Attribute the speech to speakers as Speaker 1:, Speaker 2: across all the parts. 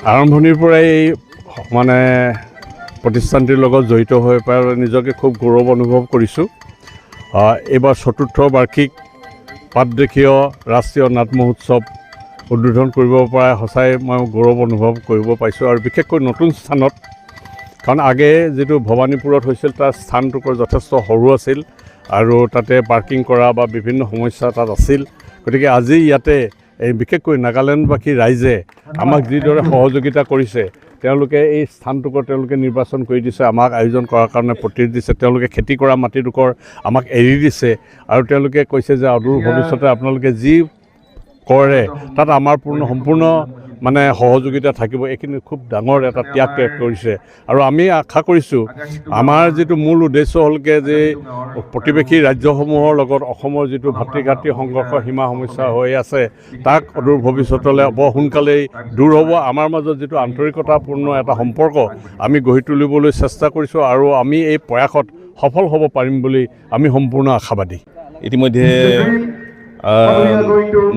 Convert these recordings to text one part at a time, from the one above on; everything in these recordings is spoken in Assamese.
Speaker 1: আৰম্ভণিৰ পৰাই মানে প্ৰতিষ্ঠানটিৰ লগত জড়িত হৈ পেলাই নিজকে খুব গৌৰৱ অনুভৱ কৰিছোঁ। এইবাৰ ৪ৰ্থ বাৰ্ষিক পাটদেশীয় ৰাষ্ট্ৰীয় নাট মহোৎসৱ উদ্বোধন কৰিব পৰা সঁচাই মই গৌৰৱ অনুভৱ কৰিব পাৰিছোঁ, আৰু বিশেষকৈ নতুন স্থানত। কাৰণ আগে যিটো ভৱানীপুৰত হৈছিল তাৰ স্থানটুকুৰ যথেষ্ট সৰু আছিল আৰু তাতে পাৰ্কিং কৰা বা বিভিন্ন সমস্যা তাত আছিল। গতিকে আজি ইয়াতে এই বিশেষকৈ নাগালেণ্ডবাসী ৰাইজে আমাক যিদৰে সহযোগিতা কৰিছে, তেওঁলোকে এই স্থানটুকুৰ তেওঁলোকে নিৰ্বাচন কৰি দিছে, আমাক আয়োজন কৰাৰ কাৰণে প্ৰতি দিছে। তেওঁলোকে খেতি কৰা মাটিডোখৰ আমাক এৰি দিছে আৰু তেওঁলোকে কৈছে যে অদূৰ ভৱিষ্যতে আপোনালোকে যি কৰে তাত আমাৰ সম্পূৰ্ণ মানে সহযোগিতা থাকিব। এইখিনি খুব ডাঙৰ এটা ত্যাগ কৰিছে আৰু আমি আশা কৰিছোঁ আমাৰ যিটো মূল উদ্দেশ্য হ'লকে যে প্ৰতিবেশী ৰাজ্যসমূহৰ লগত অসমৰ যিটো ভাতৃঘাতী সংঘৰ্ষ সীমা সমস্যা হৈ আছে তাক অদূৰ ভৱিষ্যতলৈ বৰ সোনকালেই দূৰ হ'ব। আমাৰ মাজত যিটো আন্তৰিকতাপূৰ্ণ এটা সম্পৰ্ক আমি গঢ়ি তুলিবলৈ চেষ্টা কৰিছোঁ আৰু আমি এই প্ৰয়াসত সফল হ'ব পাৰিম বুলি আমি সম্পূৰ্ণ আশাবাদী।
Speaker 2: ইতিমধ্যে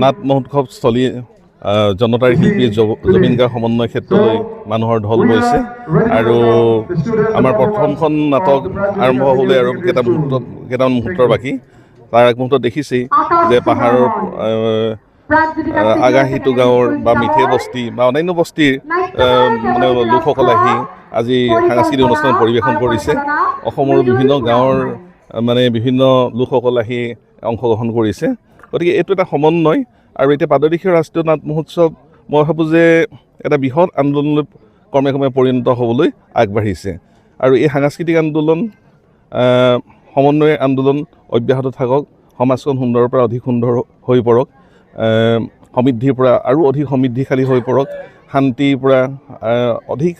Speaker 2: নাট মহোৎসৱস্থলী জনতাৰ শিল্পী জুবিন গাৰ্গ সমন্বয় ক্ষেত্ৰলৈ মানুহৰ ঢল গৈছে আৰু আমাৰ প্ৰথমখন নাটক আৰম্ভ হ'বলৈ আৰু কেইটামান মুহূৰ্তৰ বাকী। তাৰ এক মুহূৰ্তত দেখিছেই যে পাহাৰৰ আগাহীটো গাঁৱৰ বা মিঠে বস্তি বা অন্যান্য বস্তিৰ মানে লোকসকল আহি আজি সাংস্কৃতিক অনুষ্ঠান পৰিৱেশন কৰিছে। অসমৰ বিভিন্ন গাঁৱৰ মানে বিভিন্ন লোকসকল আহি অংশগ্ৰহণ কৰিছে। গতিকে এইটো এটা সমন্বয় আৰু এতিয়া পাটদেশীয় ৰাষ্ট্ৰীয় নাট মহোৎসৱ মই ভাবোঁ যে এটা বৃহৎ আন্দোলনলৈ ক্ৰমে ক্ৰমে পৰিণত হ'বলৈ আগবাঢ়িছে আৰু এই সাংস্কৃতিক আন্দোলন সমন্বয় আন্দোলন অব্যাহত থাকক, সমাজখন সুন্দৰৰ পৰা অধিক সুন্দৰ হৈ পৰক, সমৃদ্ধিৰ পৰা আৰু অধিক সমৃদ্ধিশালী হৈ পৰক, শান্তিৰ পৰা অধিক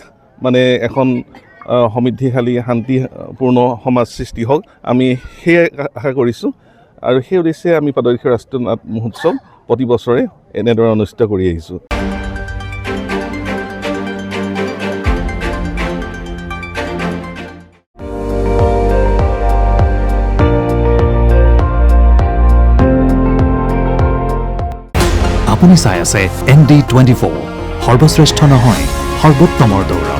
Speaker 2: মানে এখন সমৃদ্ধিশালী শান্তিপূৰ্ণ সমাজ সৃষ্টি হওক, আমি সেয়াই আশা কৰিছোঁ। আৰু সেই উদ্দেশ্যে আমি পাটদেশীয় ৰাষ্ট্ৰীয় নাট মহোৎসৱ প্ৰতি বছৰে এনেদৰে অনুষ্ঠিত কৰি আহিছোঁ।
Speaker 3: আপুনি চাই আছে ND24, সৰ্বশ্ৰেষ্ঠ নহয় সৰ্বোত্তমৰ দৌৰ।